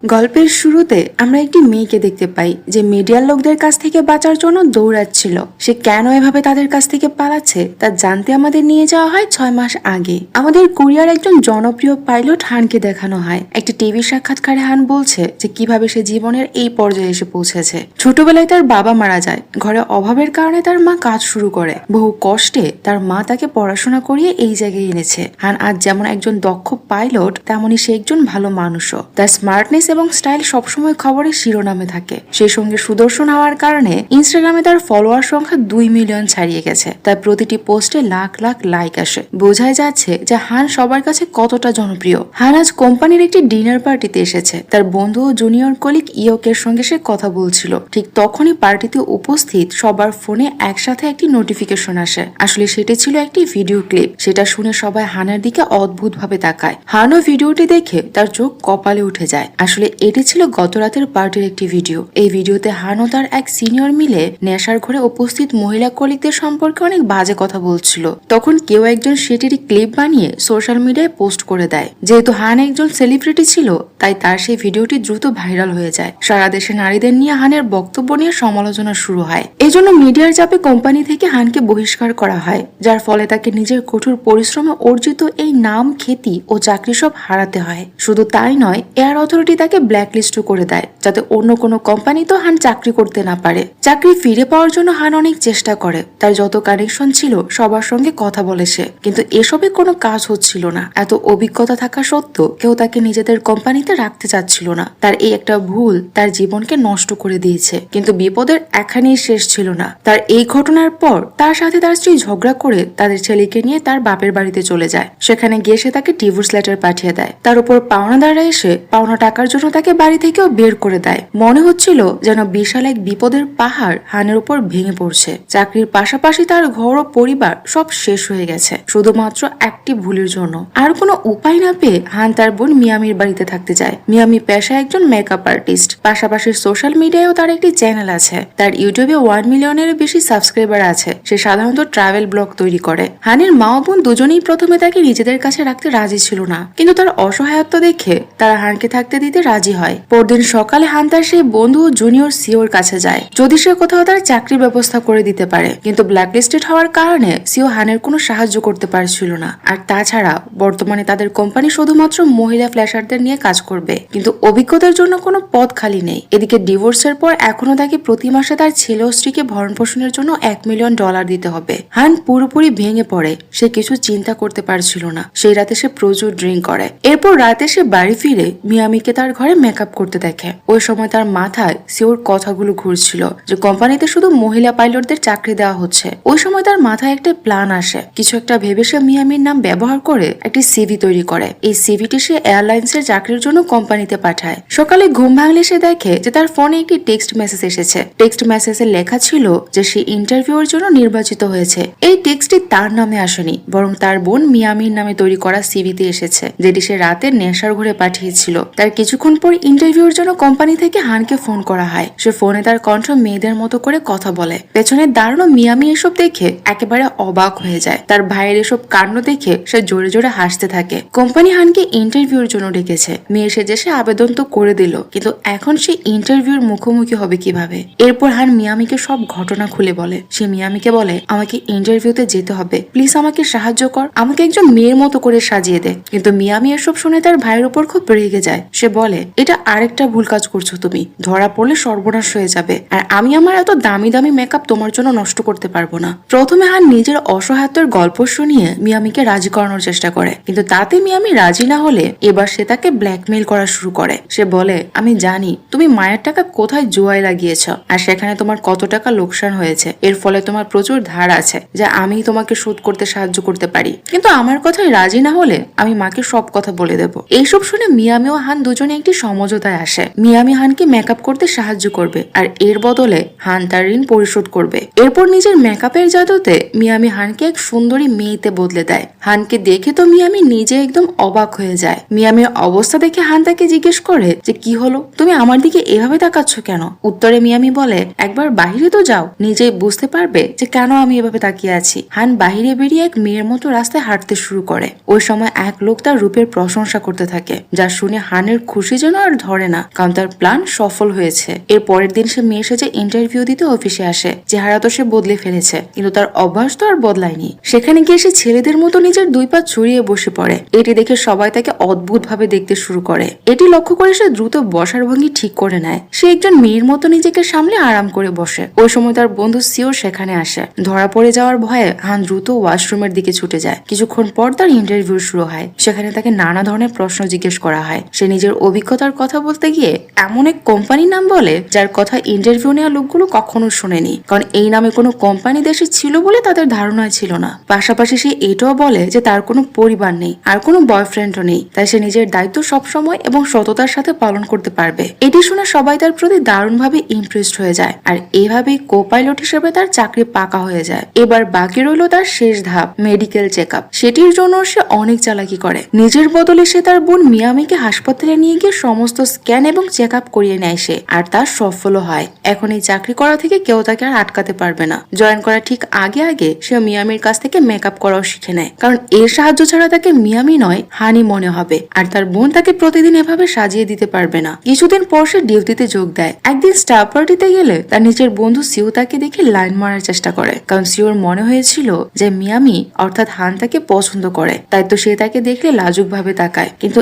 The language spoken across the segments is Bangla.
গল্পের শুরুতে আমরা একটি মেয়েকে দেখতে পাই যে মিডিয়ার লোকদের কাছ থেকে বাঁচার জন্য দৌড়াচ্ছিল। সে কেন এভাবে তাদের কাছ থেকে পালাচ্ছে তা জানতে আমাদের নিয়ে যাওয়া হয় 6 মাস আগে। আমাদের কোরিয়ার একজন জনপ্রিয় পাইলট হানকে দেখানো হয়। একটি টিভি সাক্ষাৎকারে হান বলছে যে কিভাবে সে জীবনের এই পর্যায়ে এসে পৌঁছেছে। ছোটবেলায় তার বাবা মারা যায়, ঘরে অভাবের কারণে তার মা কাজ শুরু করে। বহু কষ্টে তার মা তাকে পড়াশোনা করিয়ে এই জায়গায় এনেছে। হান আজ যেমন একজন দক্ষ পাইলট, তেমনি সে একজন ভালো মানুষও। তার স্মার্টনেস এবং স্টাইল সবসময় খবরের শিরোনামে থাকে। সেই সঙ্গে সুদর্শন হওয়ার কারণে ইনস্টাগ্রামে তার ফলোয়ার সংখ্যা 2 মিলিয়ন ছাড়িয়ে গেছে। তার প্রতিটি পোস্টে লাখ লাখ লাইক আসে। বোঝাই যাচ্ছে যে হান সবার কাছে কতটা জনপ্রিয়। হান আজ কোম্পানির একটি ডিনার পার্টিতে এসেছে। তার বন্ধু ও জুনিয়র কলিগ ইয়কের সঙ্গে সে কথা বলছিল। ঠিক তখনই পার্টিতে উপস্থিত সবার ফোনে একসাথে একটি নোটিফিকেশন আসে। আসলে সেটি ছিল একটি ভিডিও ক্লিপ। সেটা শুনে সবাই হানের দিকে অদ্ভুত ভাবে তাকায়। হানও ভিডিওটি দেখে তার চোখ কপালে উঠে যায়। আসলে এটি ছিল গত রাতের পার্টির একটি ভিডিও। এই ভিডিওতে হান ও তার এক সিনিয়র মিলে নেশার ঘরে উপস্থিত মহিলা কলিগদের সম্পর্কে অনেক বাজে কথা বলছিল। তখন কেউ একজন সেটির ক্লিপ বানিয়ে সোশ্যাল মিডিয়ায় পোস্ট করে দেয়। যেহেতু হান একজন সেলিব্রিটি ছিল, তাই তার সেই ভিডিওটি দ্রুত ভাইরাল হয়ে যায়। সারা দেশে নারীদের নিয়ে হানের বক্তব্য নিয়ে সমালোচনা শুরু হয়। এই জন্য মিডিয়ার চাপে কোম্পানি থেকে হানকে বহিষ্কার করা হয়, যার ফলে তাকে নিজের কঠোর পরিশ্রমে অর্জিত এই নাম, খ্যাতি ও চাকরি সব হারাতে হয়। শুধু তাই নয়, এয়ার অথরিটি তাকে ব্ল্যাকলিস্টও করে দেয়, যাতে অন্য কোনো কোম্পানি তো হান চাকরি করতে না পারে। চাকরি ফিরে পাওয়ার জন্য হান অনেক চেষ্টা করে। তার যত কানেকশন ছিল সবার সঙ্গে কথা বলে সে, কিন্তু এসবে কোনো কাজ হচ্ছিল না। এত অভিজ্ঞতা থাকা সত্ত্বেও কেউ তাকে নিজেদের কোম্পানিতে রাখতে চাচ্ছিল না। তার এই একটা ভুল তার জীবনকে নষ্ট করে দিয়েছে। কিন্তু বিপদের এখানেই শেষ ছিল না। তার এই ঘটনার পর তার সাথে তার স্ত্রী ঝগড়া করে তাদের ছেলেকে নিয়ে তার বাপের বাড়িতে চলে যায়। সেখানে গিয়ে সে তাকে ডিভোর্স লেটার পাঠিয়ে দেয়। তার উপর পাওনাদাররা এসে পাওনা টাকার জন্য তাকে বাড়ি থেকেও বের করে দেয়। মনে হচ্ছিল যেন বিশাল এক বিপদের পাহাড় হানের উপর ভেঙে পড়ছে। চাকরির পাশাপাশি তার ঘর ও পরিবার সব শেষ হয়ে গেছে, শুধুমাত্র একটি ভুলের জন্য। আর কোনো উপায় না পেয়ে হান তার বোন মিয়ামির বাড়িতে থাকতে যায়। মিয়ামি পেশায় একজন মেকআপ আর্টিস্ট, পাশাপাশি সোশ্যাল মিডিয়ায়ও তার একটি চ্যানেল আছে। তার ইউটিউবে 1 মিলিয়নেরও বেশি সাবস্ক্রাইবার আছে। সে সাধারণত ট্রাভেল ব্লগ তৈরি করে। হানের মা ও বোন দুজনেই প্রথমে তাকে নিজেদের কাছে রাখতে রাজি ছিল না, কিন্তু তার অসহায়ত্ব দেখে তারা হানকে থাকতে দিতে রাজি হয়। পরদিন সকালে হান তার সেই বন্ধু ও জুনিয়র সিওর কাছে যায়, যদি সে কোথাও তার চাকরির ব্যবস্থা করে দিতে পারে। কিন্তু ব্ল্যাকলিস্টেড হওয়ার কারণে সিও হানের কোনো সাহায্য করতে পারছিল না। আর তাছাড়া বর্তমানে তাদের কোম্পানি শুধুমাত্র মহিলা ফ্ল্যাশারদের নিয়ে কাজ করবে, কিন্তু অভিজ্ঞতার জন্য কোনো পদ খালি নেই। এদিকে ডিভোর্সের পর এখনো তাকে প্রতি মাসে তার ছেলে ও স্ত্রীকে ভরণ পোষণের জন্য $1 মিলিয়ন দিতে হবে। হান পুরোপুরি ভেঙে পড়ে। সে কিছু চিন্তা করতে পারছিল না। সেই রাতে সে প্রচুর ড্রিঙ্ক করে। এরপর রাতে সে বাড়ি ফিরে মিয়ামিকে তার ঘরে মেকআপ করতে দেখে। ওই সময় তার মাথায় সিওর কথাগুলো ঘুরছিল যে কোম্পানিতে শুধু মহিলা পাইলটদের চাকরি দেওয়া হচ্ছে। ওই সময় তার মাথায় একটা প্ল্যান আসে। কিছু একটা ভেবে সে মিয়ামির নাম ব্যবহার করে একটি সিভি তৈরি করে। এই সিভিটি সে এয়ারলাইন্সের চাকরির জন্য কোম্পানিতে পাঠায়। সকালে ঘুম ভাঙলে সে দেখে যে তার ফোনে একটি টেক্সট মেসেজ এসেছে। টেক্সট মেসেজে লেখা ছিল যে সে ইন্টারভিউর জন্য নির্বাচিত হয়েছে। এই টেক্সটটি তার নামে আসেনি, বরং তার বোন মিয়ামির নামে তৈরি করা সিভিতে এসেছে, যেটি সে রাতে নেশার ঘরে পাঠিয়েছিল। তার কিছুক্ষণ পর ইন্টারভিউর জন্য কোম্পানি থেকে হানকে ফোন করা হয়। সে ফোনে তার কণ্ঠ মেয়েদের মতো করে কথা বলে। পেছনে দাঁড়ানো মিয়ামি এসব দেখে একেবারে অবাক হয়ে যায়। তার ভাইয়ের এসব কাণ্ড দেখে সে জোরে জোরে হাসতে থাকে। কোম্পানি হানকে ইন্টারভিউর জন্য ডেকেছে। মেয়ে সেজে সে আবেদন তো করে দিল, কিন্তু এখন সে ইন্টারভিউর মুখোমুখি হবে কিভাবে? এরপর হান মিয়ামিকে সব ঘটনা খুলে বলে। সে মিয়ামিকে বলে, আমাকে ইন্টারভিউতে যেতে হবে, প্লিজ আমাকে সাহায্য কর, আমাকে একজন মেয়ের মতো করে সাজিয়ে দে। কিন্তু মিয়ামি এসব শুনে তার ভাইয়ের উপর খুব রেগে যায়। সে বলে, এটা আরেকটা ভুল কাজ করছো তুমি, ধরা পড়লে সর্বনাশ হয়ে যাবে। আর আমি আমার এত দামি দামি মেকআপ তোমার জন্য নষ্ট করতে পারবো না। প্রথমে হান নিজের অসহায়তার গল্প শুনিয়ে মিয়ামিকে রাজি করানোর চেষ্টা করে, কিন্তু তাতে মিয়ামি রাজি না হলে এবার সে তাকে ব্ল্যাকমেইল করা শুরু করে। সে বলে, আমি জানি তুমি মায়ের টাকা কোথায় জুয়ায় লাগিয়েছ, আর সেখানে তোমার কত টাকা লোকসান হয়েছে। এর ফলে তোমার প্রচুর ধার আছে, যা আমি তোমাকে শোধ করতে সাহায্য করতে পারি। কিন্তু আমার কথায় রাজি না হলে আমি মাকে সব কথা বলে দেব। এইসব শুনে মিয়ামি ও হান দুজনে একটি সমঝোতায় আসে। মিয়ামি হানকে মেকআপ করতে সাহায্য করবে, আর এর বদলে হান তার ঋণ পরিশোধ করবে। এরপর নিজের মেকআপের জাদুতে মিয়ামি হানকে এক সুন্দরী মেয়েতে বদলে দেয়। হানকে দেখে তো মিয়ামি নিজে একদম অবাক হয়ে যায়। মিয়ামির অবস্থা দেখে হান তাকে জিজ্ঞেস করে যে কি হলো, তুমি আমার দিকে এভাবে তাকাচ্ছ কেন? উত্তরে মিয়ামি বলে, একবার বাহিরে তো যাও, নিজেই বুঝতে পারবে যে কেন আমি এভাবে তাকিয়ে আছি। হান বাহিরে বেরিয়ে এক মেয়ের মতো রাস্তায় হাঁটতে শুরু করে। ওই সময় এক লোক তার রূপের প্রশংসা করতে থাকে, যা শুনে হানের খুশি হুঁশি যেন আর ধরে না, কারণ তার প্ল্যান সফল হয়েছে। এর পরের দিন সে মেয়ে সেজে ইন্টারভিউ দিতে অফিসে আসে। চেহারা তো সে বদলে ফেলেছে, কিন্তু তার অভ্যাস তো আর বদলায়নি। সেখানে গিয়ে সে ছেলেদের মতো নিজের দুই পা ছড়িয়ে বসে পড়ে। এটি দেখে সবাই তাকে অদ্ভুত ভাবে দেখতে শুরু করে। এটি লক্ষ্য করে সে দ্রুত বসার ভঙ্গি ঠিক করে নেয়। সে একজন মেয়ের মতো নিজেকে সামলে আরাম করে বসে। ওই সময় তার বন্ধু সিও সেখানে আসে। ধরা পড়ে যাওয়ার ভয়ে হান দ্রুত ওয়াশরুমের দিকে ছুটে যায়। কিছুক্ষণ পর তার ইন্টারভিউ শুরু হয়। সেখানে তাকে নানা ধরনের প্রশ্ন জিজ্ঞেস করা হয়। সে নিজের অভিজ্ঞতার কথা বলতে গিয়ে এমন এক কোম্পানির নাম বলে যার কথা ইন্টারভিউ নেওয়া লোকগুলো কখনো শোনেনি, কারণ এই নামে কোনো কোম্পানি দেশে ছিল বলে তাদের ধারণায় ছিল না। পাশাপাশি সে এটাও বলে যে তার কোনো পরিবার নেই আর কোনো বয়ফ্রেন্ডও নেই, তাই সে নিজের দায়িত্ব সবসময় এবং সততার সাথে পালন করতে পারবে। এটি শুনে সবাই তার প্রতি দারুণভাবে ইমপ্রেসড হয়ে যায়, আর এভাবেই কো-পাইলট হিসেবে তার চাকরি পাকা হয়ে যায়। এবার বাকি রইল তার শেষ ধাপ, মেডিকেল চেক আপ। সেটির জন্য সে অনেক চালাকি করে। নিজের বদলে সে তার বোন মিয়ামিকে হাসপাতালে নিয়ে গিয়ে সমস্ত স্ক্যান এবং চেক আপ করিয়ে নেয় সে, আর তার সফলও হয়। এখন এই চাকরি করা থেকে কেউ তাকে আর আটকাতে পারবে না। জয়েন করা ঠিক আগে আগে সে মিয়ামির কাছ থেকে মেকআপ করাও শিখে নেয়, কারণ এর সাহায্য ছাড়া তাকে মিয়ামি নয় হানি মনে হবে, আর তার বোন তাকে প্রতিদিন এভাবে সাজিয়ে দিতে পারবে না। কিছুদিন পর সে ডিউটিতে যোগ দেয়। একদিন স্টার পার্টিতে গেলে তার নিজের বন্ধু সিও তাকে দেখে লাইন মারার চেষ্টা করে, কারণ সিওর মনে হয়েছিল যে মিয়ামি অর্থাৎ হান তাকে পছন্দ করে, তাই তো সে তাকে দেখলে লাজুক ভাবে তাকায়। কিন্তু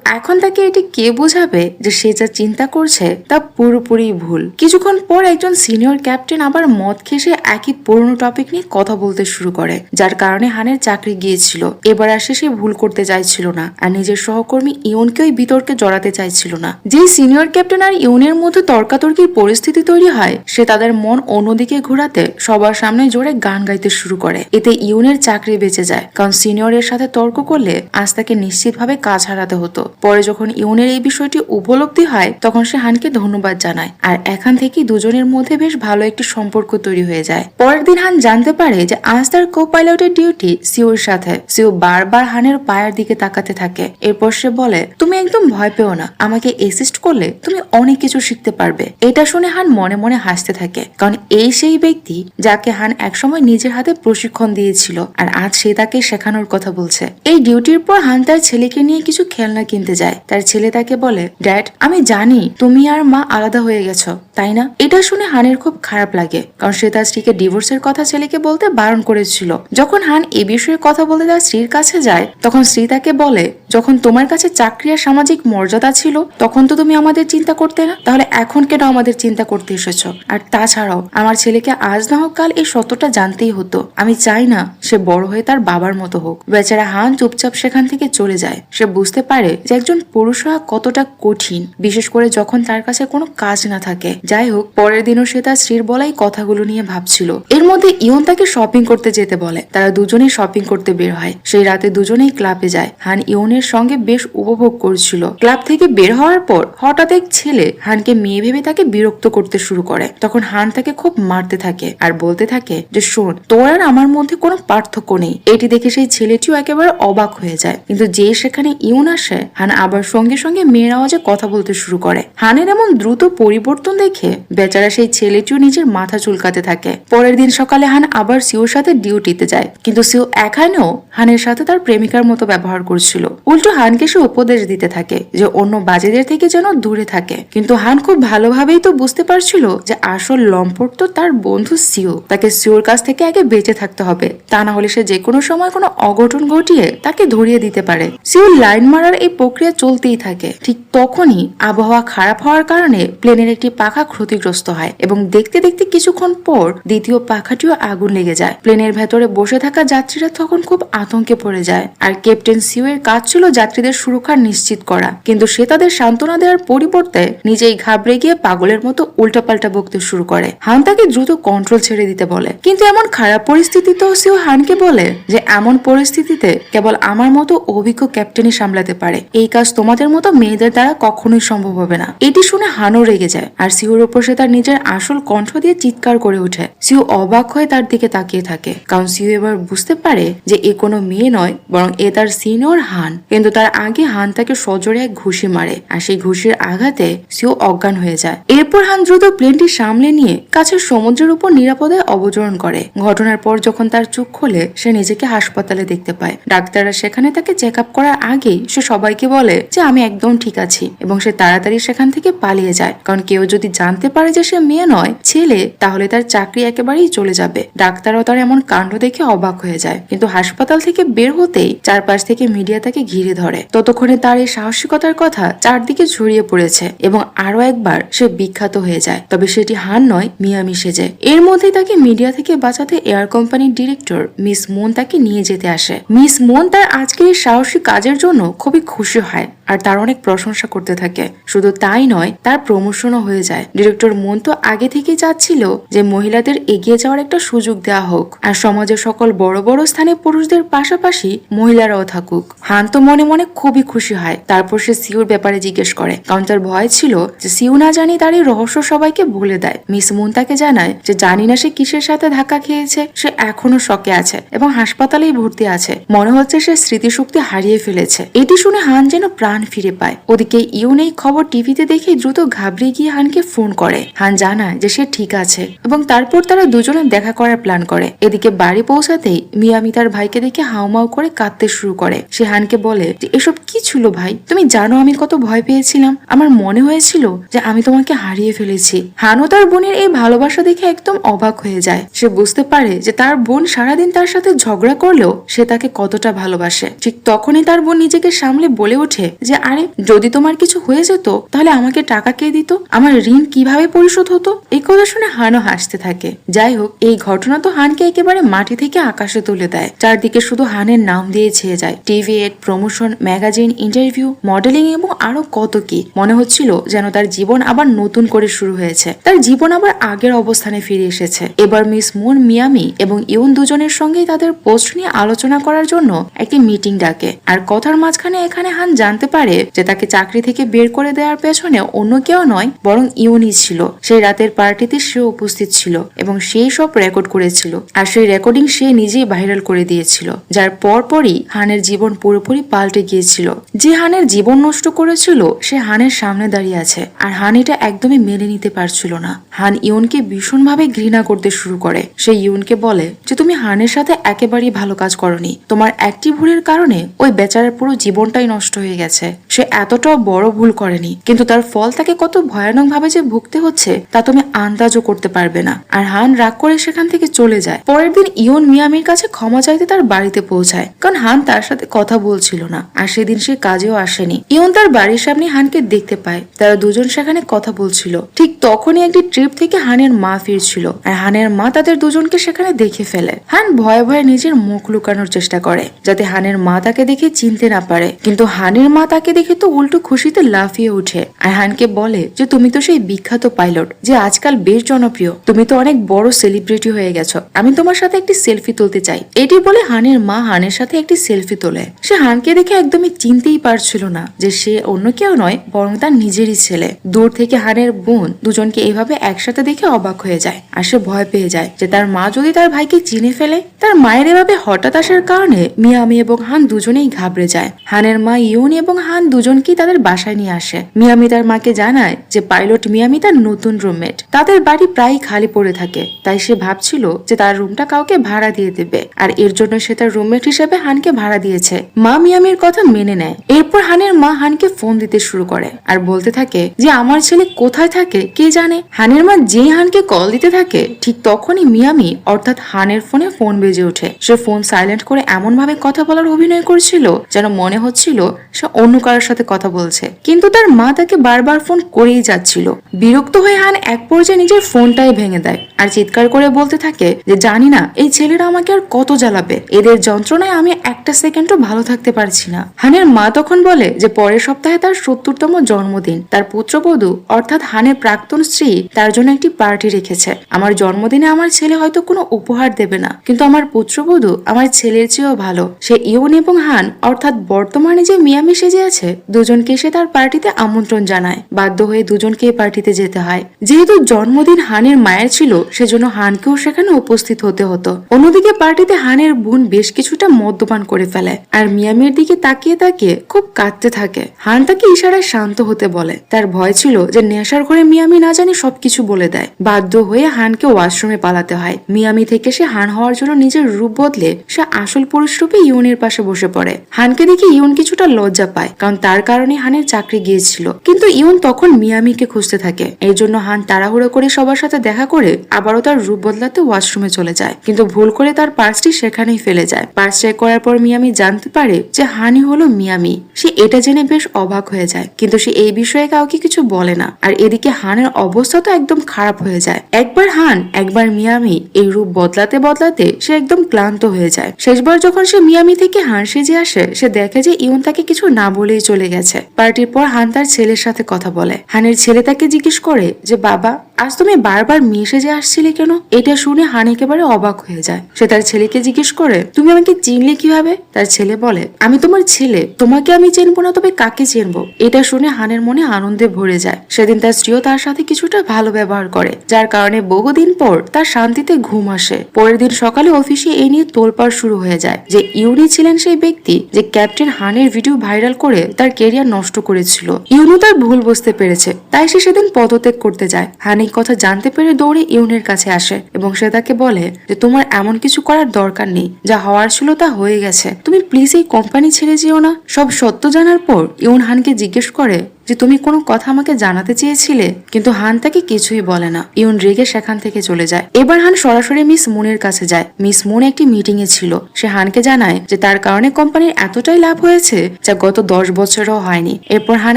এখন তাকে এটি কে বোঝাবে যে সে যা চিন্তা করছে তা পুরোপুরি ভুল। কিছুক্ষণ পর একজন সিনিয়র ক্যাপ্টেন আবার মদ খেসে একই পুরনো টপিক নিয়ে কথা বলতে শুরু করে, যার কারণে হানের চাকরি গিয়েছিল। এবার আসে সে ভুল করতে চাইছিল না, আর নিজের সহকর্মী ইউনকেও বিতর্কে জড়াতে চাইছিল না। যে সিনিয়র ক্যাপ্টেন আর ইউনের মধ্যে তর্কাতর্কির পরিস্থিতি তৈরি হয়, সে তাদের মন অন্যদিকে ঘোরাতে সবার সামনে জোরে গান গাইতে শুরু করে। এতে ইউনের চাকরি বেঁচে যায়, কারণ সিনিয়রের সাথে তর্ক করলে আজ তাকে নিশ্চিতভাবে কাজ হারাতে হতো। পরে যখন ইউনের এই বিষয়টি উপলব্ধি হয়, তখন সে হানকে ধন্যবাদ জানায়, আর এখান থেকে দুজনের মধ্যে বেশ ভালো একটি সম্পর্ক তৈরি হয়ে যায়। পরের দিন হান জানতে পারে যে আজ তার কো-পাইলটের ডিউটি সিওর সাথে। সিও বারবার হানের পায়ের দিকে তাকাতে থাকে। এরপর সে বলে, তুমি একদম ভয় পেও না, আমাকে অ্যাসিস্ট করলে তুমি অনেক কিছু শিখতে পারবে। এটা শুনে হান মনে মনে হাসতে থাকে, কারণ এই সেই ব্যক্তি যাকে হান একসময় নিজের হাতে প্রশিক্ষণ দিয়েছিল, আর আজ সে তাকে শেখানোর কথা বলছে। এই ডিউটির পর হান তার ছেলেকে নিয়ে কিছু খেলনা কিনতে যায়। তার ছেলে তাকে বলে, ড্যাড, আমি জানি তুমি আর মা আলাদা হয়ে গেছো, তাই না? এটা শুনে হানের খুব খারাপ লাগে, কারণ সে তার স্ত্রীকে ডিভোর্সের কথা ছেলেকে বলতে বারণ করেছিল। যখন হান এ বিষয়ে কথা বলতে তার স্ত্রীর কাছে যায়, তখন স্ত্রী তাকে বলে, যখন তোমার কাছে চাকরি আর সামাজিক মর্যাদা ছিল তখন তো তুমি আমাদের চিন্তা করতে না, তাহলে এখন কেন আমাদের চিন্তা করতে এসেছো? আর তাছাড়াও আমার ছেলেকে আজ না হোক কাল এই সত্যটা জানতেই হতো। আমি চাই না সে বড় হয়ে তার বাবার মতো হোক। বেচারা হান চুপচাপ সেখান থেকে চলে যায়। সে বুঝতে পারে যে একজন পুরুষ হওয়া কতটা কঠিন, বিশেষ করে যখন তার কাছে কোনো কাজ না থাকে। যাই হোক, পরের দিনও সে তার স্ত্রীর বলাই কথাগুলো নিয়ে ভাবছিল। এর মধ্যে ইয়ন তাকে শপিং করতে যেতে বলে। তারা দুজনেই শপিং করতে বের হয়। সেই রাতে দুজনেই ক্লাবে যায়। হান ইয়নের সঙ্গে বেশ উপভোগ করছিল। ক্লাব থেকে বের হওয়ার পর হঠাৎ এক ছেলে হানকে মেয়ে ভেবে তাকে বিরক্ত করতে শুরু করে। তখন হান তাকে খুব মারতে থাকে আর বলতে থাকে যে, শোন, তোর আর আমার মধ্যে কোনো পার্থক্য নেই। এটি দেখে সেই ছেলেটিও একেবারে অবাক হয়ে যায়। কিন্তু যে সেখানে ইয়ন আসে, হান আবার সঙ্গে সঙ্গে মেয়ের আওয়াজে কথা বলতে শুরু করে। হানের এমন দ্রুত পরিবর্তন দেখে বেচারা সেই ছেলেটিও নিজের মাথা চুলকাতে থাকে। পরের দিন সকালে হান আবার সিওর সাথে ডিউটিতে যায়, কিন্তু সিও এখানেও হানের সাথে তার প্রেমিকার মতো ব্যবহার করছিল। উল্টো হানকে সে উপদেশ দিতে থাকে যে অন্য বাজেদের থেকে যেন দূরে থাকে। কিন্তু হান খুব ভালোভাবেই তো বুঝতে পারছিল যে আসল লম্পট তো তার বন্ধু সিও। তাকে সিওর কাছ থেকে আগে বেঁচে থাকতে হবে, তা না হলে সে যে কোনো সময় কোনো অঘটন ঘটিয়ে তাকে ধরিয়ে দিতে পারে। সিও লাইন মারার এই প্রক্রিয়া চলতেই থাকে। ঠিক তখনই আবহাওয়া খারাপ হওয়ার কারণে প্লেনের একটি পাখা ক্ষতিগ্রস্ত হয়, এবং দেখতে দেখতে কিছুক্ষণ পর দ্বিতীয় পাখাটিও আগুন লেগে যায়। প্লেনের ভেতরে বসে থাকা যাত্রীরা তখন খুব আতঙ্কে পড়ে যায়, আর ক্যাপ্টেন সিও এর কাজ ছিল যাত্রীদের সুরক্ষা নিশ্চিত করা। কিন্তু সে তাদের সান্ত্বনা দেওয়ার পরিবর্তে নিজেই ঘাবড়ে গিয়ে পাগলের মতো উল্টাপাল্টা বকতে শুরু করে। হান তাকে দ্রুত কন্ট্রোল ছেড়ে দিতে বলে, কিন্তু এমন খারাপ পরিস্থিতিতেও সিও হানকে বলে যে এমন পরিস্থিতিতে কেবল আমার মতো অভিজ্ঞ ক্যাপ্টেনই সামলাতে পারে। এই কাজ তোমাদের মতো মেয়েদের দ্বারা কখনোই সম্ভব হবে না। এটি শুনে হানও রেগে যায়, আর সিওর উপর সে তার নিজের আসল কণ্ঠ দিয়ে চিৎকার করে ওঠে। সিও অবাক হয়ে তার দিকে তাকিয়ে থাকে, কারণ সিও এবার বুঝতে পারে যে এ কোনো মেয়ে নয়, বরং এ তার সিনিয়র হান। কিন্তু তার আগে হান তাকে সজোরে এক ঘুষি মারে আর সেই ঘুষির আঘাতে সেও অজ্ঞান হয়ে যায়। এরপর হান দ্রুত প্লেনটি সামলে নিয়ে কাছের সমুদ্রের উপর নিরাপদে অবতরণ করে। ঘটনার পর যখন তার চোখ খোলে সে নিজেকে হাসপাতালে দেখতে পায়। ডাক্তাররা সেখানে তাকে চেক আপ করার আগেই সে সবাইকে বলে যে আমি একদম ঠিক আছি এবং সে তাড়াতাড়ি সেখান থেকে পালিয়ে যায়, কারণ কেউ যদি জানতে পারে যে সে মেয়ে নয় ছেলে তাহলে তার চাকরি একেবারেই চলে যাবে। ডাক্তারও তার এমন কাণ্ড দেখে অবাক হয়ে যায়, কিন্তু হাসপাতাল থেকে বের হতেই চারপাশ থেকে মিডিয়া তাকে ঘিরে ধরে। ততক্ষণে তার এই সাহসিকতার কথা চারদিকে ছড়িয়ে পড়েছে এবং আরো একবার সে বিখ্যাত হয়ে যায়, তবে সেটি হান নয় মিয়ামি সেজে। এর মধ্যেই তাকে মিডিয়া থেকে বাঁচাতে এয়ার কোম্পানির ডিরেক্টর মিস মুন তাকে নিয়ে যেতে আসে। মিস মুন তার আজকের এই সাহসী কাজের জন্য খুবই খুশি হয় আর তার অনেক প্রশংসা করতে থাকে। শুধু তাই নয়, তার প্রমোশনও হয়ে যায়। ডিরেক্টর মুন তো আগে থেকেই চাচ্ছিল যে মহিলাদের এগিয়ে যাওয়ার একটা সুযোগ দেওয়া হোক আর সমাজের সকল বড় বড় স্থানে পুরুষদের পাশাপাশি মহিলারাও থাকুক। হান তো মনে মনে খুবই খুশি হয়। তারপর সে সিউর ব্যাপারে জিজ্ঞেস করে, কারণ তার ভয় ছিল যে সিউ না জানি তার এই রহস্য সবাইকে বলে দেয়। মিস মুন তাকে জানায় যে জানি না সে কিসের সাথে ধাক্কা খেয়েছে, সে এখনো শকে আছে এবং হাসপাতালেই ভর্তি আছে। মনে হচ্ছে সে স্মৃতিশক্তি হারিয়ে ফেলেছে। এটি শুনে হান যেন প্রাণ ফিরে পায়। ওদিকে ইউন এই খবর টিভিতে দেখে দ্রুত ঘাবড়ে গিয়ে হানকে ফোন করে। হান জানায় যে সে ঠিক আছে এবং তারপর তারা দুজনে দেখা করার প্ল্যান করে। এদিকে বাড়ি পৌঁছাতেই মিয়ামি তার ভাইকে দেখে হাউমাউ করে কাঁদতে শুরু করে। সে হানকে বলে যে এসব কি ছিল ভাই, তুমি জানো আমি কত ভয় পেয়েছিলাম, আমার মনে হয়েছিল যে আমি তোমাকে হারিয়ে ফেলেছি। হানও তার বোনের এই ভালোবাসা দেখে একদম অবাক হয়ে যায়। সে বুঝতে পারে যে তার বোন সারাদিন তার সাথে ঝগড়া করলেও সে তাকে কতটা ভালোবাসে। ঠিক তখনই তার বোন নিজেকে সামলে বলে ওঠে যে আরে যদি তোমার কিছু হয়ে যেত তাহলে আমাকে টাকা কে দিত, আমার ঋণ কিভাবে পরিশোধ হতো। এই কথা শুনে হানও হাসতে থাকে। যাই হোক, এই ঘটনা তো হানকে একেবারে মাটি থেকে আকাশে তুলে দেয়। চারদিকে শুধু হানের নাম দিয়ে ছেয়ে যায়। TV ad, promotion, magazine, interview, modelling এবং আরো কত কি। মনে হচ্ছিল যেন তার জীবন আবার নতুন করে শুরু হয়েছে, তার জীবন আবার আগের অবস্থানে ফিরে এসেছে। এবার মিস মুন মিয়ামি এবং ইউন দুজনের সঙ্গে তাদের পোস্ট নিয়ে আলোচনা করার জন্য একটি মিটিং ডাকে। আর কথার মাঝখানে এখানে হান জানতে পারে যে তাকে চাকরি থেকে বের করে দেওয়ার পেছনে অন্য কেউ নয় বরং ইউনই ছিল। সেই রাতের পার্টিতে সে উপস্থিত ছিল এবং সেই সব রেকর্ড করেছিল আর সেই রেকর্ডিং সে নিজেই ভাইরাল করে দিয়েছিল, যার পরপরই হানের জীবন পুরোপুরি পাল্টে গিয়েছিল। যে হানের জীবন নষ্ট করেছিল সে হানের সামনে দাঁড়িয়ে আছে আর হান এটা একদমই মেনে নিতে পারছিল না। হান ইউনকে ভীষণভাবে ঘৃণা করতে শুরু করে। সে ইউনকে বলে যে তুমি হানের সাথে একেবারেই ভালো কাজ করনি, তোমার একটি ভুলের কারণে ওই বেচারার পুরো জীবনটাই নষ্ট হয়ে গেছে। সে এতটাও বড় ভুল করেনি, কিন্তু তার ফল তাকে কত ভয়ানক ভাবে যে ভুগতে হচ্ছে তা তুমি আন্দাজও করতে পারবে না। আর হান রাগ করে সেখান থেকে চলে যায়। পরের দিন ইউন মিয়ামির কাছে ক্ষমা চাইতে তার বাড়িতে পৌঁছায়, কারণ হান তার সাথে কথা বলছিল না আর সেদিন সে কাজেও আসেনি। ইউন তার বাড়ির সামনে হানকে দেখতে পায়। তারা দুজন সেখানে কথা বলছিল। ঠিক তখনই একটি ট্রিপ থেকে হানের মা ফিরছিল আর হানের মা তাদের দুজনকে সেখানে দেখে ফেলে। হান ভয়ে ভয়ে নিজের মুখ লুকানোর চেষ্টা করে যাতে হানের মা তাকে দেখে চিনতে না পারে, কিন্তু হানের মা তাকে দেখে তো উল্টো খুশিতে লাফিয়ে উঠে আর হানকে বলে যে তুমি তো সেই বিখ্যাত পাইলট যে আজকাল বেশ জনপ্রিয়, তুমি তো অনেক বড় সেলিব্রিটি হয়ে গেছো, আমি তোমার সাথে একটি সেলফি তুলতে চাই। এটি বলে হানের মা হানের সাথে একটি সেলফি তোলে। সে হানকে দেখে একদমই চিনতেই পারছিল না যে সে অন্য কেউ নয় বরং তার নিজেরই ছেলে। দূর থেকে হানের বোন দুজনকে এভাবে একসাথে দেখে অবাক হয়ে যায় আর সে ভয় পেয়ে যায় যে তার মা যদি তার ভাইকে চিনে ফেলে। তার মায়ের এভাবে হঠাৎ আসার কারণে মিয়ামি এবং হান দুজনেই ঘাবড়ে যায়। হানের মা ইউন এবং হান দুজনকেই তাদের বাসায় নিয়ে আসে। মিয়ামি তার মাকে জানায় যে পাইলট মিয়ামি তার নতুন রুমমেট। তাদের বাড়ি প্রায় খালি পড়ে থাকে, তাই সে ভাবছিল যে তার রুমটা কাউকে ভাড়া দিয়ে দেবে আর এর জন্য সে তার রুমমেট হিসেবে হানকে ভাড়া দিয়েছে। মা মিয়ামির কথা মেনে নেয়। এরপর হানের মা হানকে ফোন দিতে শুরু করে আর বলতে থাকে যে আমার ছেলে কোথায় থাকে কে জানে। হানের মা যেই হানকে কল দিতে থাকে ঠিক তখনই মিয়ামি অর্থাৎ হানের ফোনে ফোন বেজে ওঠে। সে ফোন সাইলেন্ট করে এমন ভাবে কথা বলার অভিনয় করছিল যেন মনে হচ্ছিল সে অন্য কারোর সাথে কথা বলছে, কিন্তু তার মা তাকে বারবার ফোন করেই যাচ্ছিল। বিরক্ত হয়ে হান এক পর্যায়ে নিজের ফোনটাই ভেঙে দেয় আর চিৎকার করে বলতে থাকে যে জানি না এই ছেলেরা আমাকে আর কত জ্বালাবে, এদের যন্ত্রণায় আমি একটা সেকেন্ডও ভালো থাকতে পারছি না। হানের মা তখন বলে যে পরের সপ্তাহে তার ৭০তম জন্মদিন, তার পুত্রবধূ অর্থাৎ হানের প্রাক্তন স্ত্রী তার জন্য একটি পার্টি রেখেছে। আমার জন্মদিনে আমার ছেলে হয়তো কোনো উপহার দেবে না, কিন্তু আমার পুত্রবধূ আমার ছেলের চেয়েও ভালো। সে ইউন এবং হান অর্থাৎ বর্তমানে যে মিয়ামি সেজে আছে আছে দুজনকে সে তার পার্টিতে আমন্ত্রণ জানায়। বাধ্য হয়ে দুজনকে এই পার্টিতে যেতে হয়। যেহেতু জন্মদিন হানের মায়ের ছিল সেজন্য হানকেও সেখানে উপস্থিত হতে হতো। অন্যদিকে পার্টিতে হানের বোন বেশ কিছুটা মদ্যপান করে ফেলে আর মিয়ামির দিকে তাকিয়ে তাকিয়ে খুব কাঁদতে থাকে। হান তাকে ইশারায় শান্ত হতে বলে। তার ভয় ছিল যে নেশার ঘরে মিয়ামি না জানি সবকিছু বলে দেয়। বাধ্য হয়ে হানকে ওয়াশরুমে পালাতে হয়। মিয়ামি থেকে সে হান হওয়ার জন্য নিজের রূপ বদলে সে আসল পুরুষ রূপে ইউনের পাশে বসে পড়ে। হানকে দেখে ইউন কিছুটা লজ্জা পায়, কারণ তার কারণে হানের চাকরি গিয়েছিল। কিন্তু ইউন তখন মিয়ামিকে খুঁজতে থাকে। এর জন্য হান তাড়াহুড়ো করে সবার সাথে দেখা করে আবারও তার রূপ বদলাতে ওয়াশরুমে চলে যায়, কিন্তু ভুল করে তার পার্সটি সেখানেই ফেলে যায়। পার্স চেক করার পর মিয়ামি জানতে পারে যে হানি হলো মিয়ামি। সে এটা জেনে বেশ অবাক হয়ে যায়, কিন্তু সে এই বিষয়ে কাউকে কিছু বলে না। আর এদিকে হানের অবস্থা তো একদম খারাপ হয়ে যায়। একবার হান একবার মিয়ামি এই রূপ বদলাতে বদলাতে সে একদম ক্লান্ত হয়ে যায়। শেষবার যখন সে মিয়ামি থেকে হান সেজে আসে, সে দেখে যে ইউন তাকে কিছু না বলেই চলে গেছে। পার্টির পর হান তার ছেলের সাথে কথা বলে। হানের ছেলে তাকে জিজ্ঞেস করে যে বাবা, আজ তুমি বারবার মেয়ে সেজে আসছিলে কেন? এটা শুনে হান একেবারে অবাক হয়ে যায়। সে তার ছেলেকে জিজ্ঞেস করে, তুমি আমাকে চিনলে কিভাবে? তার ছেলে বলে, আমি তোমার ছেলে, তোমাকে আমি চিনবো না তবে কাকে চিনবো? এটা শুনে হানের মনে আনন্দে ভরে যায়। সেদিন তার স্ত্রীও তার সাথে কিছুটা ভালো ব্যবহার করে, যার কারণে বহুদিন পর তার শান্তিতে ঘুম আসে। পরের দিন সকালে অফিসে এই নিয়ে তোলপাড় শুরু হয়ে যায় যে ইউনি ছিলেন সেই ব্যক্তি যে ক্যাপ্টেন হানের ভিডিও ভাইরাল করে তার কেরিয়ার নষ্ট করেছিল। ইউনু তার ভুল বুঝতে পেরেছে, তাই সে সেদিন পদত্যাগ করতে যায়। হান এই কথা জানতে পেরে দৌড়ে ইউনের কাছে আসে এবং সে তাকে বলে যে তোমার এমন কিছু করার দরকার নেই, যা হওয়ার ছিল তা হয়ে গেছে, তুমি প্লিজ এই কোম্পানি ছেড়ে যেও না। সব সত্য জানার পর ইউন হানকে জিজ্ঞেস করে যে তুমি কোনো কথা আমাকে জানাতে চেয়েছিলে, কিন্তু হান তাকে কিছুই বলে না। ইউন রেগে সেখান থেকে চলে যায়। এবার হান সরাসরি মিস মুনের কাছে যায়। মিস মুন একটি মিটিং এ ছিল। সে হানকে জানায় যে তার কারণে কোম্পানির এতটাই লাভ হয়েছে যা গত 10 বছরেও হয়নি। এরপর হান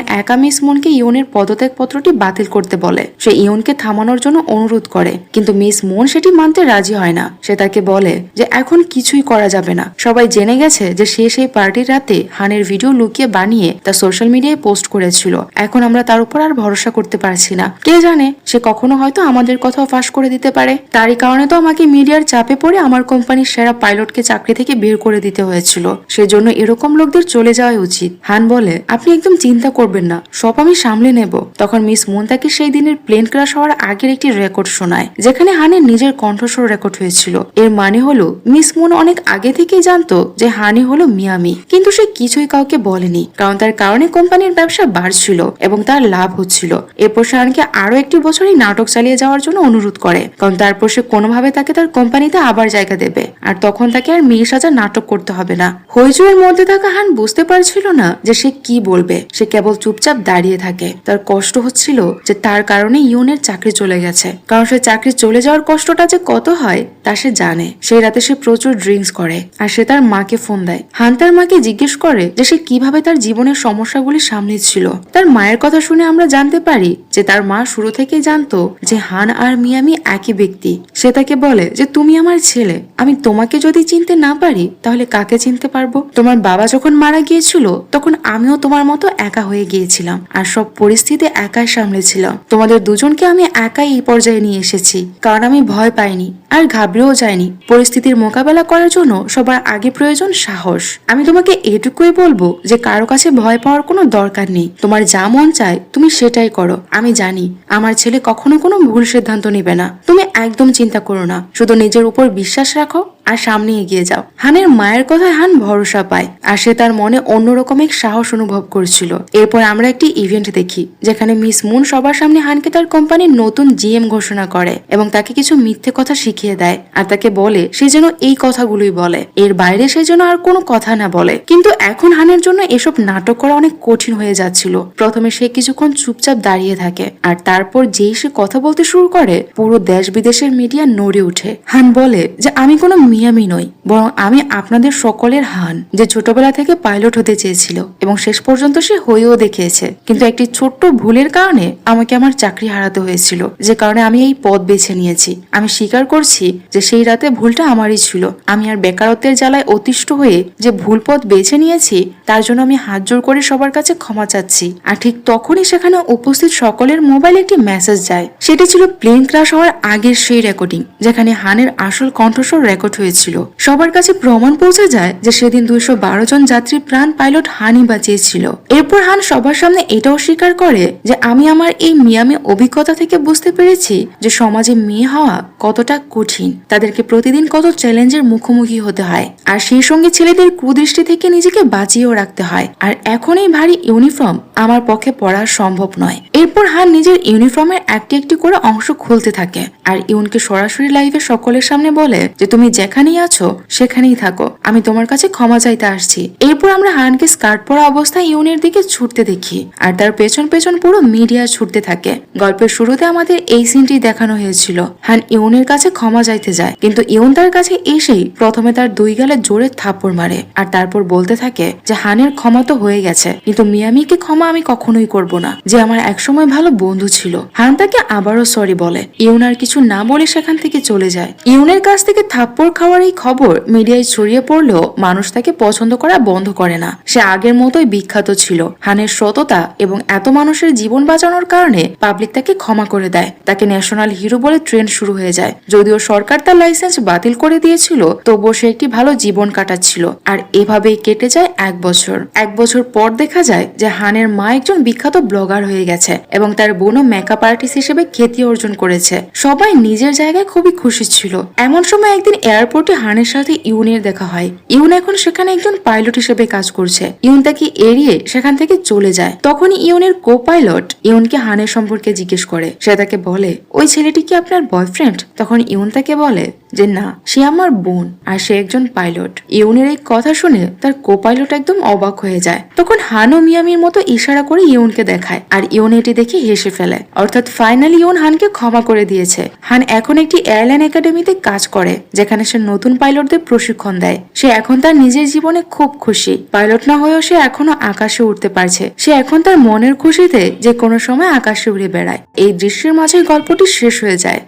একা মিস মুনকে ইউনের পদত্যাগ পত্রটি বাতিল করতে বলে। সে ইউনকে থামানোর জন্য অনুরোধ করে, কিন্তু মিস মুন সেটি মানতে রাজি হয় না। সে তাকে বলে যে এখন কিছুই করা যাবে না, সবাই জেনে গেছে যে সে সেই পার্টির রাতে হানের ভিডিও লুকিয়ে বানিয়ে তা সোশ্যাল মিডিয়ায় পোস্ট করেছিল। এখন আমরা তার উপর আর ভরসা করতে পারছি না। কে জানে, সে কখনো হয়তো আমাদের কথাও ফাঁস করে দিতে পারে। তারই কারণে তো আমাকে মিডিয়ার চাপে পড়ে আমার কোম্পানির সেরা পাইলটকে চাকরি থেকে বের করে দিতে হয়েছিল। সেজন্য এরকম লোকদের চলে যাওয়াই উচিত। হান বলে, আপনি একদম চিন্তা করবেন না, সব আমি সামলে নেব। তখন মিস মুন তাকে সেই দিনের প্লেন ক্র্যাশ হওয়ার আগের একটি রেকর্ড শোনায়, যেখানে হানের নিজের কণ্ঠস্বর রেকর্ড হয়েছিল। এর মানে হলো মিস মুন অনেক আগে থেকেই জানতো যে হানি হলো মিয়ামি, কিন্তু সে কিছুই কাউকে বলেনি, কারণ তার কারণে কোম্পানির ব্যবসা বাড়ছিল এবং তার লাভ হচ্ছিল। এরপর সে হানকে আরো একটি বছরই নাটক চালিয়ে যাওয়ার জন্য অনুরোধ করে, কারণ তারপর সে কোনোভাবে তাকে তার কোম্পানিতে আবার জায়গা দেবে, আর তখন তাকে আর মেয়ে সাজা নাটক করতে হবে না। হইচইয়ের মধ্যে থাকা হান বুঝতে পারছিল না যে সে কি বলবে। সে কেবল চুপচাপ দাঁড়িয়ে থাকে। তার কষ্ট হচ্ছিল যে তার কারণে ইউনের চাকরি চলে গেছে, কারণ সে চাকরি চলে যাওয়ার কষ্টটা যে কত হয় তা সে জানে। সেই রাতে সে প্রচুর ড্রিঙ্কস করে আর সে তার মাকে ফোন দেয়। হান তার মাকে জিজ্ঞেস করে যে সে কিভাবে তার জীবনের সমস্যাগুলি সামলেছিল। তার মায়ের কথা শুনে আমরা জানতে পারি যে তার মা শুরু থেকেই জানতো যে হান আর মিয়ামি একই ব্যক্তি। সে তাকে বলে যে তুমি আমার ছেলে, আমি তোমাকে যদি চিনতে না পারি তাহলে কাকে চিনতে পারবো? তোমার বাবা যখন মারা গিয়েছিল তখন আমিও তোমার মতো একা হয়ে গিয়েছিলাম আর সব পরিস্থিতি একাই সামলেছিলাম। তোমাদের দুজনকে আমি একাই এই পর্যায়ে নিয়ে এসেছি, কারণ আমি ভয় পাইনি আর ঘাবড়েও যায়নি। পরিস্থিতির মোকাবেলা করার জন্য সবার আগে প্রয়োজন সাহস। আমি তোমাকে এটুকুই বলবো যে কারো কাছে ভয় পাওয়ার কোনো দরকার নেই। তোমার যা মন চায় তুমি সেটাই করো। আমি জানি আমার ছেলে কখনো কোনো ভুল সিদ্ধান্ত নিবে না। তুমি একদম চিন্তা করো না, শুধু নিজের উপর বিশ্বাস রাখো আর সামনে এগিয়ে যাও। হানের মায়ের কথায় হান ভরসা পায় আর সে তার মনে অন্যরকম এক সাহস অনুভব করছিল। এরপর আমরা একটি ইভেন্ট দেখি যেখানে মিস মুন সবার সামনে হানকে তার কোম্পানির নতুন জিএম ঘোষণা করে এবং তাকে কিছু মিথ্যে কথা শিখিয়ে দেয় আর তাকে বলে সে যেন এই কথাগুলোই বলে, এর বাইরে সে যেন আর কোনো কথা না বলে। কিন্তু এখন হানের জন্য এসব নাটক করা অনেক কঠিন হয়ে যাচ্ছিল। প্রথমে সে কিছুক্ষণ চুপচাপ দাঁড়িয়ে থাকে আর তারপর যেই সে কথা বলতে শুরু করে পুরো দেশ বিদেশের মিডিয়া নড়ে উঠে। হান বলে যে আমি কোনো মিয়ামি নই, বরং আমি আপনাদের সকলের হান, যে ছোটবেলা থেকে পাইলট হতে চেয়েছিল এবং শেষ পর্যন্ত সে হয়েও দেখিয়েছে। কিন্তু একটি ছোট্ট ভুলের কারণে আমাকে আমার চাকরি হারাতে হয়েছিল, যে কারণে আমি এই পথ বেছে নিয়েছি। আমি স্বীকার করছি যে সেই রাতে ভুলটা আমারই ছিল। আমি আর বেকারত্বের জ্বালায় অতিষ্ঠ হয়ে যে ভুল পথ বেছে নিয়েছি তার জন্য আমি হাত জোড় করে সবার কাছে ক্ষমা চাচ্ছি। আর ঠিক তখনই সেখানে উপস্থিত সকলের মোবাইলে একটি মেসেজ যায়। সেটি ছিল প্লেন ক্র্যাশ হওয়ার আগের সেই রেকর্ডিং, যেখানে হানের আসল কণ্ঠস্বর রেকর্ড হয়েছে। হয়েছিল। সবার কাছে প্রমাণ পৌঁছে যায় যে সেদিন 212 জন যাত্রী প্রাণ পাইলট হানি বাঁচিয়েছিল। এরপর হান সবার সামনে এটাও স্বীকার করে যে আমি আমার এই মিয়ামি অভিজ্ঞতা থেকে বুঝতে পেরেছি যে সমাজে মেয়ে হওয়া কতটা কঠিন, তাদেরকে প্রতিদিন কত চ্যালেঞ্জের মুখোমুখি হতে হয়, আর সেই সঙ্গে ছেলেদের কুদৃষ্টি থেকে নিজেকে বাঁচিয়েও রাখতে হয়। আর এখন এই ভারী ইউনিফর্ম আমার পক্ষে পরা সম্ভব নয়। এরপর হান নিজের ইউনিফর্মের একটি একটি করে অংশ খুলতে থাকে আর ইউনকে সরাসরি লাইভে সকলের সামনে বলে যে তুমি যেখানেই আছো সেখানেই থাকো, আমি তোমার কাছে ক্ষমা চাইতে আসছি। এরপর আমরা হানকে স্কার্ট পরা অবস্থায় ইউনের দিকে ছুটতে দেখি আর তার পেছন পেছন পুরো মিডিয়া ছুটতে থাকে। গল্পের শুরুতে আমাদের এই সিনটি দেখানো হয়েছিল। হান ইউনের কাছে ক্ষমা চাইতে যায়, কিন্তু ইউন তার কাছে এসেই প্রথমে তার 2 গালে জোরে থাপ্পড় মারে আর তারপর বলতে থাকে যে হানের ক্ষমা তো হয়ে গেছে, কিন্তু মিয়ামিকে ক্ষমা আমি কখনোই করব না, যে আমার একসময় ভালো বন্ধু ছিল। হান তাকে আবারও সরি বলে। ইউন আর কিছু না বলে সেখান থেকে চলে যায়। ইউনের কাছ থেকে থাপ্পড় খাওয়ার এই খবর মিডিয়ায় ছড়িয়ে পড়লেও মানুষ তাকে পছন্দ করা বন্ধ করে না। সে আগের মতোই বিখ্যাত ছিল। হানের সততা এবং এত মানুষের জীবন বাঁচানোর কারণে পাবলিক তাকে ক্ষমা করে দেয়। তাকে ন্যাশনাল হিরো বলে ট্রেন্ড শুরু হয়ে যায়। যদিও সরকার তার লাইসেন্স বাতিল করে দিয়েছিল, তবুও সে একটি ভালো জীবন কাটাচ্ছিল। আর এভাবেই কেটে যায় 1 বছর। 1 বছর পর দেখা যায় যে হানের মা একজন বিখ্যাত ব্লগার হয়ে গেছে এবং তার বোনও মেকআপ আর্টিস্ট হিসেবে খ্যাতি অর্জন করেছে। সবাই নিজের জায়গায় খুবই খুশি ছিল। এমন সময় একদিন এয়ারপোর্টে হানের সাথে ইউনের দেখা হয়। ইউন এখন সেখানে একজন পাইলট হিসেবে কাজ করছে। ইউন তাকে এড়িয়ে সেখান থেকে চলে যায়। তখনই ইউনের কো পাইলট ইউনকে হানের সম্পর্কে জিজ্ঞেস করে। সে তাকে বলে, ওই ছেলেটি কি আপনার বয়ফ্রেন্ড? তখন ইউন তাকে বলে যে না, সে আমার বোন আর সে একজন পাইলট। ইউনের এই কথা শুনে তার কো পাইলট একদম অবাক হয়ে যায়। তখন হান ও মিয়ামির মতো ইশারা করে ইউনকে দেখায় আর ইউন এটি দেখে হেসে ফেলে। অর্থাৎ ফাইনালি ইউন হানকে ক্ষমা করে দিয়েছে। হান এখন একটি এয়ারলাইন একাডেমিতে কাজ করে, যেখানে সে নতুন পাইলটদের প্রশিক্ষণ দেয়। সে এখন তার নিজের জীবনে খুব খুশি। পাইলট না হয়েও সে এখনো আকাশে উঠতে পারছে। সে এখন তার মনের খুশিতে যে কোনো সময় আকাশে উড়ে বেড়ায়। এই দৃশ্যের মাঝে গল্পটি শেষ হয়ে যায়।